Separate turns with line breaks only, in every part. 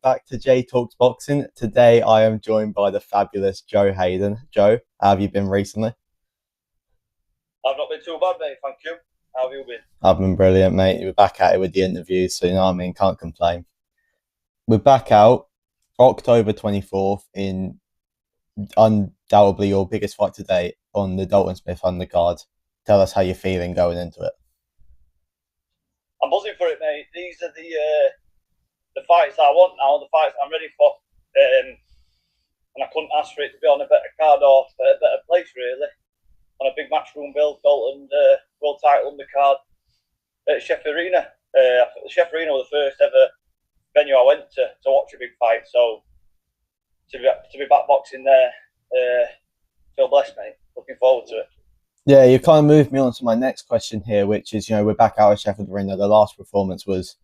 back to J Talks Boxing. Today I am joined by the fabulous Joe Hayden. Joe, how have you been recently?
I've not been too bad, mate. Thank you. How have you been?
I've been brilliant, mate. We're back at it with the interviews, so you know what I mean, can't complain. We're back out October 24th in undoubtedly your biggest fight to date on the Dalton Smith undercard. Tell us how you're feeling going into it.
I'm buzzing for it, mate. These are the fights I want now. The fights I'm ready for, and I couldn't ask for it to be on a better card or a better place, really. On a big matchroom build, Dalton world title undercard at Chef Arena. The Chef Arena was the first ever venue I went to watch a big fight. So to be back boxing there, feel blessed, mate. Looking forward to it.
Yeah, you kind of moved me on to my next question here, which is, we're back out at Sheffield Arena. The last performance was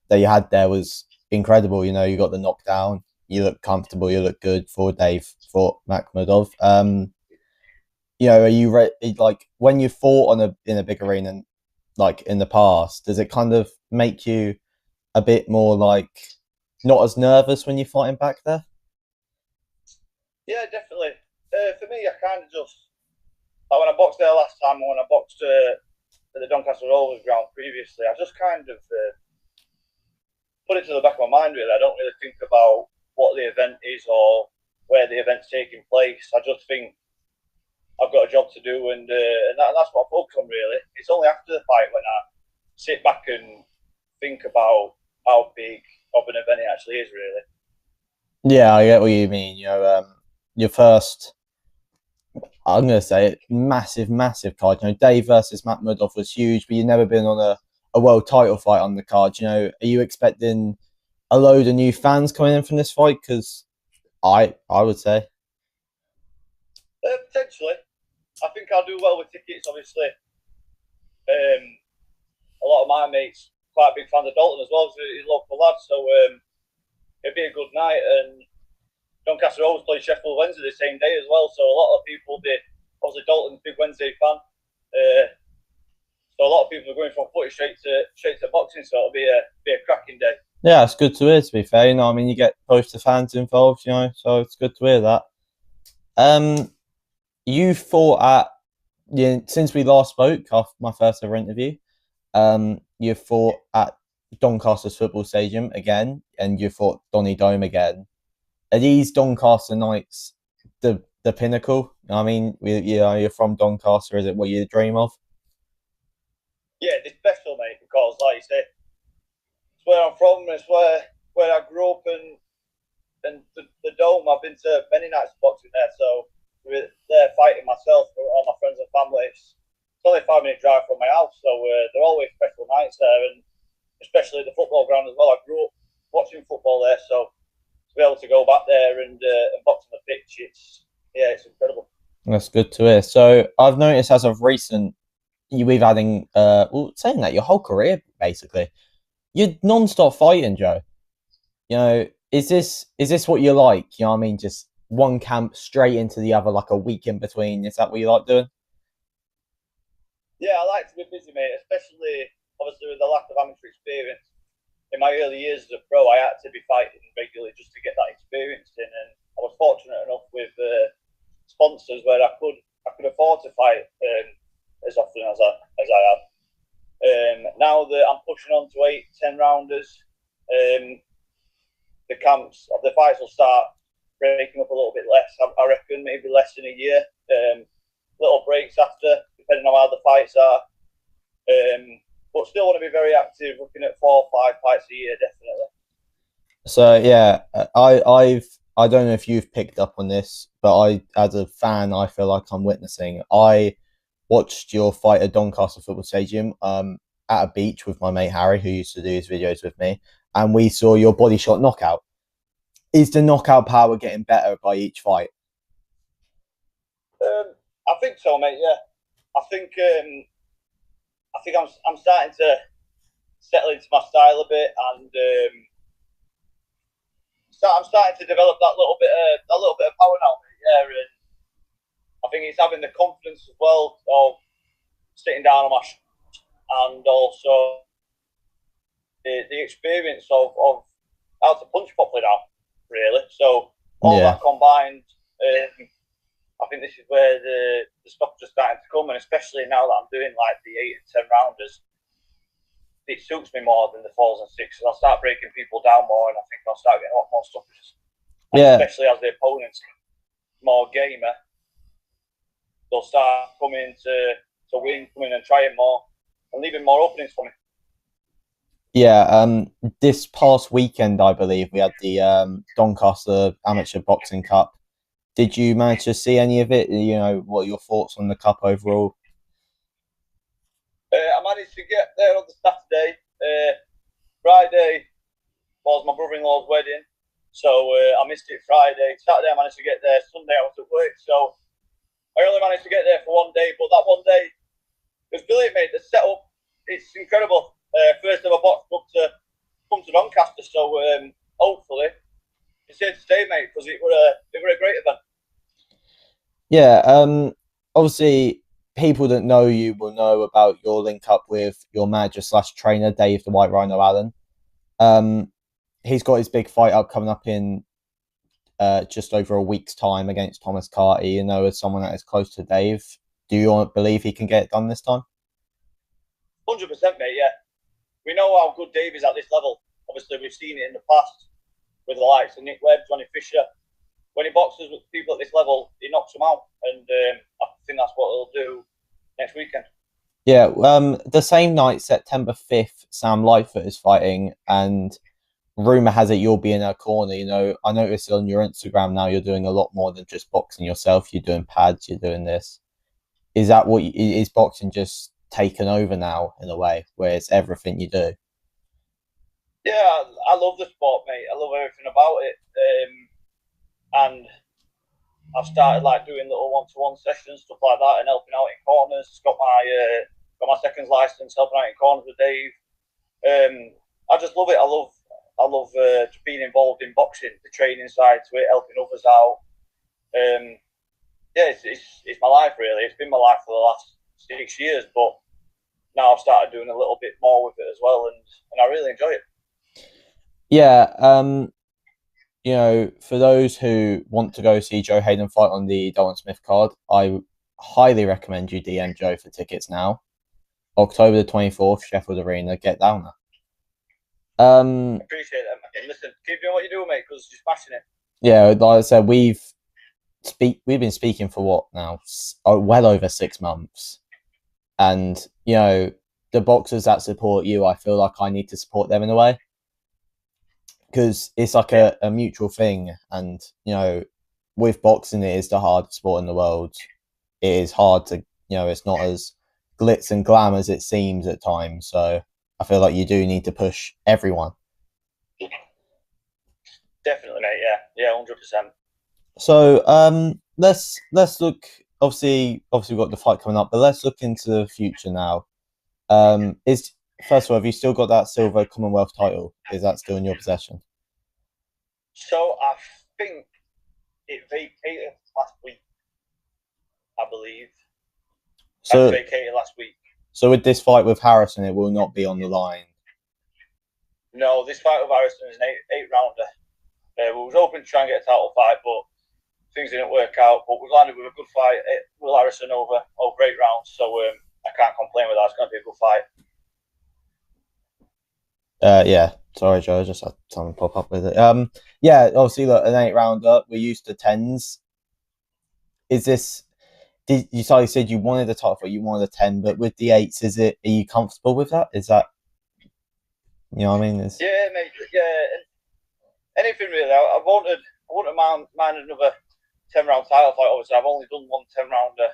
that you had there was incredible. You got the knockdown. You look comfortable. You look good for Dave for Makhmudov. Are you ready? Like when you fought in a big arena, like in the past, does it kind of make you a bit more like not as nervous when you're fighting back there?
Yeah, definitely. For me, I kind of just like when I boxed there last time, when I boxed at the Doncaster Rovers ground previously, I just kind of put it to the back of my mind. Really, I don't really think about what the event is or where the event's taking place. I just think I've got a job to do, and that's what I focus on. Really, it's only after the fight when I sit back and think about how big of an event it actually is. Really.
Yeah, I get what you mean. Your first, I'm going to say it, massive, massive card. Dave versus Makhmudov was huge, but you've never been on a world title fight on the card. Are you expecting a load of new fans coming in from this fight? Because I would say.
Potentially, I think I'll do well with tickets. Obviously, a lot of my mates quite big fans of Dalton as well, so he's a local lad. So it'd be a good night. And Doncaster always play Sheffield Wednesday the same day as well, so a lot of people will be obviously Dalton's big Wednesday fan. So a lot of people are going from footy straight to boxing, so it'll be a cracking day.
Yeah, it's good to hear. To be fair, you get both the fans involved, so it's good to hear that. You fought at since we last spoke after my first ever interview. You fought at Doncaster's football stadium again, and you fought Donny Dome again. Are these Doncaster nights the pinnacle? I mean, you're from Doncaster. Is it what you dream of?
Yeah, it's special, mate, because like you say, it's where I'm from. It's where I grew up, and the Dome. I've been to many nights of boxing there, so we're there fighting myself for all my friends and family. It's only a 5 minute drive from my house, so they're always special nights there, and especially the football ground as well. I grew up watching football there, so to be able to go back there and box on the pitch, it's incredible.
That's good to hear. So I've noticed as of recent, you've adding saying that your whole career basically, you're non-stop fighting, Joe. Is this what you like? You know what I mean? Just one camp straight into the other, like a week in between. Is that what you like doing?
Yeah, I like to be busy, mate, especially obviously with the lack of amateur experience. In my early years as a pro, I had to be fighting regularly just to get that experience in, and I was fortunate enough with sponsors where I could afford to fight as often as I have. Now that I'm pushing on to 8, 10 rounders, the fights will start breaking up a little bit less. I reckon maybe less than a year. Little breaks after, depending on how the fights are. But still want to be very active, looking at 4 or 5 fights a year, definitely.
So yeah, I don't know if you've picked up on this, but as a fan, I feel like I'm witnessing. I watched your fight at Doncaster Football Stadium at a beach with my mate Harry, who used to do his videos with me, and we saw your body shot knockout. Is the knockout power getting better by each fight?
I think so, mate. Yeah, I think I'm starting to settle into my style a bit, and I'm starting to develop that little bit of power now. Yeah, and I think it's having the confidence as well of sitting down on my and also the experience of how to punch properly now, really. So all that combined, I think this is where the stops are starting to come, and especially now that I'm doing like the 8 and 10 rounders, it suits me more than the 4s and 6s. I'll start breaking people down more, and I think I'll start getting a lot more stoppages. Especially as the opponent's more gamer, they'll start coming to win, coming and trying more, and leaving more openings for me.
Yeah, this past weekend, I believe, we had the Doncaster Amateur Boxing Cup. Did you manage to see any of it? You know, what are your thoughts on the cup overall?
I managed to get there on the Saturday. Friday was my brother-in-law's wedding, so I missed it Friday. Saturday I managed to get there. Sunday I was at work, so I only managed to get there for one day. But that one day was brilliant, mate. The setup, it's incredible. First ever box club to come to Doncaster, so hopefully it's here to stay, mate, because it were a great event.
Yeah, obviously people that know you will know about your link up with your manager / trainer, Dave the White Rhino Allen. He's got his big fight up coming up in just over a week's time against Thomas Carty. You know, as someone that is close to Dave, do you believe he can get it done this time?
100%, mate, yeah. We know how good Dave is at this level. Obviously, we've seen it in the past with the likes of Nick Webb, Johnny Fisher. When he boxes with people at this level, he knocks them out, and I think that's what he'll do next weekend.
Yeah, the same night, September 5th, Sam Lightfoot is fighting, and rumour has it you'll be in her corner. You know, I noticed on your Instagram now you're doing a lot more than just boxing yourself. You're doing pads, you're doing this. Is that what is boxing just taken over now in a way where it's everything you do?
Yeah, I love the sport, mate. I love everything about it. And I've started like doing little one-to-one sessions, stuff like that, and helping out in corners. Got my seconds license, helping out in corners with Dave. I just love it. I love being involved in boxing, the training side to it, helping others out. Yeah, it's my life really. It's been my life for the last 6 years, but now I've started doing a little bit more with it as well, and I really enjoy it.
Yeah, you know, for those who want to go see Joe Hayden fight on the Dalton Smith card, I highly recommend you DM Joe for tickets now. October the 24th, Sheffield Arena. Get down there.
Appreciate it, mate. Listen, keep doing what you do, mate, because you're smashing it.
Yeah, like I said, we've been speaking for what now? Well over 6 months, and you know, the boxers that support you, I feel like I need to support them in a way, because it's like a mutual thing. And you know, with boxing, it is the hardest sport in the world. It is hard to, you know, it's not as glitz and glam as it seems at times. So I feel like you do need to push everyone.
Definitely, mate. Yeah, 100%.
So let's look. Obviously, we've got the fight coming up, but let's look into the future now. Is First of all, have you still got that silver Commonwealth title? Is that still in your possession?
So I think it vacated last week, I believe.
So
vacated last week.
So with this fight with Harrison, it will not be on the line.
No, this fight with Harrison is an eight rounder. We was hoping to try and get a title fight, but things didn't work out. But we landed with a good fight. Will Harrison over 8 rounds, so I can't complain with that. It's going to be a good fight.
Yeah, sorry, Joe. I just had something pop up with it. Yeah, obviously, look, an 8 rounder. We're used to 10s. Is this? Did you said you wanted a title fight, you wanted a 10, but with the 8s, are you comfortable with that? Is that, you know what I mean?
Yeah, mate. Yeah, anything really. I wouldn't mind another 10-round title fight. Obviously, I've only done one 10-rounder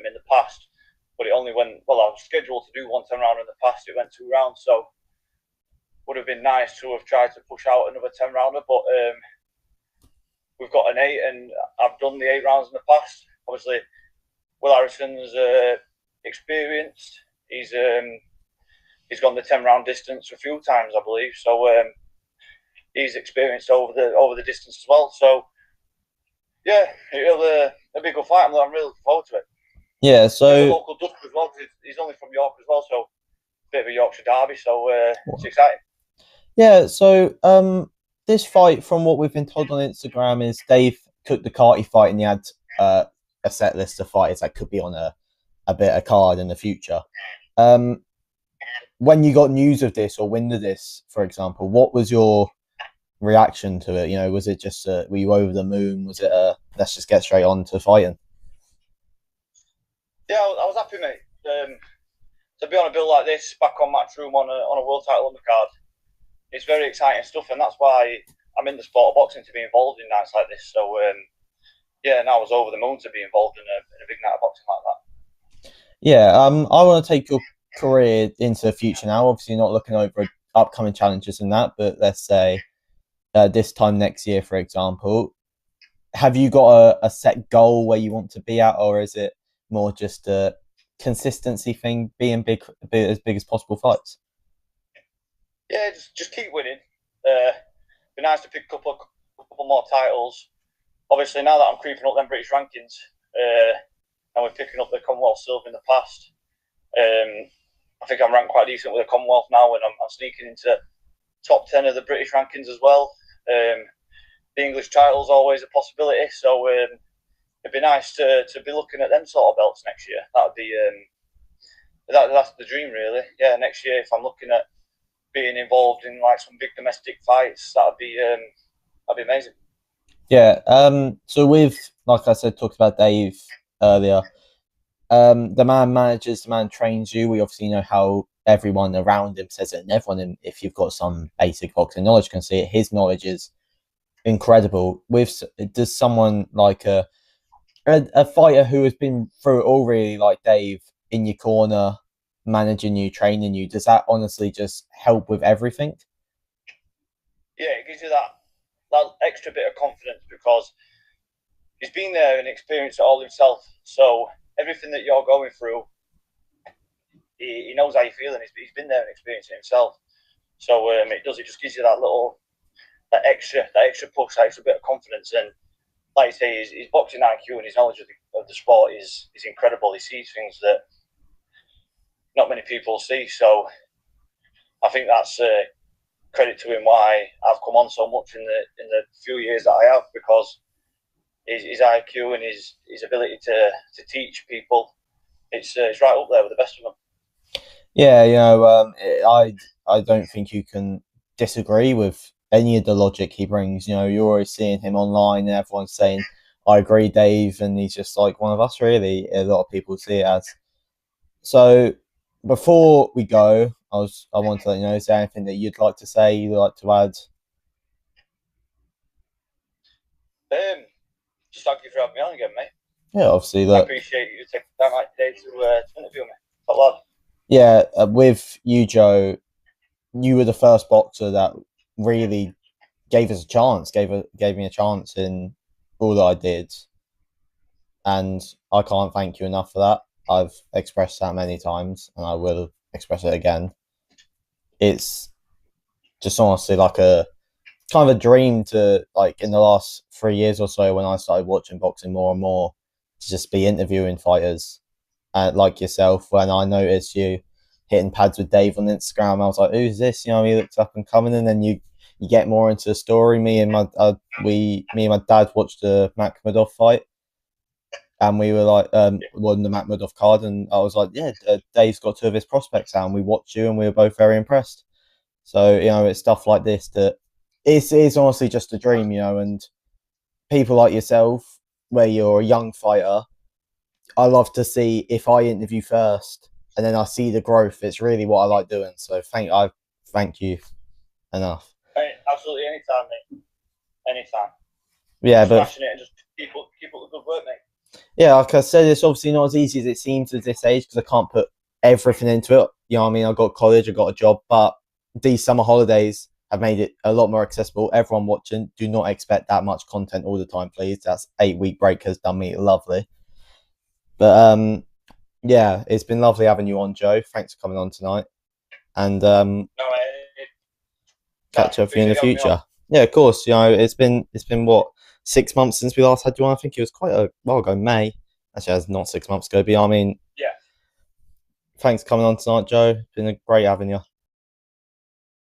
in the past, but it only went. Well, I was scheduled to do one 10-rounder in the past. It went 2 rounds, so would have been nice to have tried to push out another 10-rounder, but we've got an 8, and I've done the 8 rounds in the past. Obviously, Will Harrison's experienced. He's gone the 10-round distance a few times, I believe. So he's experienced over the distance as well. So yeah, it'll be a good fight. I'm really looking forward to it.
Yeah, so
he's a local Dutch as well. He's only from York as well, so a bit of a Yorkshire derby. So it's exciting.
Yeah, so this fight, from what we've been told on Instagram, is Dave took the Carty fight and he had a set list of fighters that could be on a bit of card in the future. When you got news of this or wind of this, for example, what was your reaction to it? You know, was it just were you over the moon? Was it let's just get straight on to fighting?
Yeah, I was happy, mate. To be on a bill like this, back on Matchroom on a world title undercard, it's very exciting stuff, and that's why I'm in the sport of boxing, to be involved in nights like this. So, yeah, and I was over the moon to be involved in a big night of boxing like that.
Yeah, I want to take your career into the future now. Obviously, not looking over upcoming challenges and that, but let's say this time next year, for example, have you got a set goal where you want to be at, or is it more just a consistency thing, being as big as possible fights?
Yeah, just keep winning. Be nice to pick a couple more titles. Obviously, now that I'm creeping up them British rankings, and we're picking up the Commonwealth silver in the past, I think I'm ranked quite decent with the Commonwealth now, and I'm sneaking into top 10 of the British rankings as well. The English title's always a possibility, so it'd be nice to be looking at them sort of belts next year. That'd be that's the dream, really. Yeah, next year, if I'm looking at being involved in like some big domestic fights, that'd be amazing.
Yeah. So we've, like I said, talked about Dave earlier. The man manages, the man trains you. We obviously know how everyone around him says it, and everyone, if you've got some basic boxing knowledge, can see it. His knowledge is incredible. Does someone like a fighter who has been through it all, really, like Dave, in your corner, managing you, training you, does that honestly just help with everything?
Yeah, it gives you that extra bit of confidence because he's been there and experienced it all himself. So everything that you're going through, he knows how you feel, and he's been there and experienced it himself. So it just gives you that extra push, that extra bit of confidence. And like you say, his boxing IQ and his knowledge of the sport is incredible. He sees things that not many people see. So I think that's credit to him why I've come on so much in the few years that I have, because his IQ and his ability to teach people, it's right up there with the best of them.
Yeah, you know, I don't think you can disagree with any of the logic he brings. You know, you're always seeing him online, and everyone's saying, "I agree, Dave," and he's just like one of us. Really, a lot of people see it as. So, before we go, I want to let you know, is there anything that you'd like to say, you'd like to add?
Just thank you for having me on again, mate.
Yeah, obviously, look,
I appreciate you taking time out today to interview me. Top lad.
Yeah, with you, Joe, you were the first boxer that really gave us a chance, gave me a chance in all that I did, and I can't thank you enough for that. I've expressed that many times, and I will express it again. It's just honestly like a kind of a dream to, like, in the last 3 years or so, when I started watching boxing more and more, to just be interviewing fighters like yourself. When I noticed you hitting pads with Dave on Instagram, I was like, "Who's this?" You know, he looks up and coming, and then you get more into the story. Me and my dad watched the Makhmudov fight, and we were like, won the Makhmudov card, and I was like, "Yeah, Dave's got two of his prospects out," and we watched you, and we were both very impressed. So, you know, it's stuff like this that it's honestly just a dream, you know, and people like yourself, where you're a young fighter, I love to see, if I interview first and then I see the growth, it's really what I like doing. So I thank you enough.
Hey, absolutely, anytime, mate. Anytime.
Yeah,
Keep
but
smashing it and just keep up the good work, mate.
Yeah, like I said, it's obviously not as easy as it seems at this age, because I can't put everything into it. You know what I mean? I got college, I got a job, but these summer holidays have made it a lot more accessible. Everyone watching, do not expect that much content all the time, please. That's 8-week break has done me lovely. But yeah, it's been lovely having you on, Joe. Thanks for coming on tonight, and catch up with you in the future. Yeah, of course. You know, it's been what, 6 months since we last had you on. I think it was quite a while ago, May. Actually, that's not 6 months ago, but I mean,
yeah.
Thanks for coming on tonight, Joe. It's been great having you.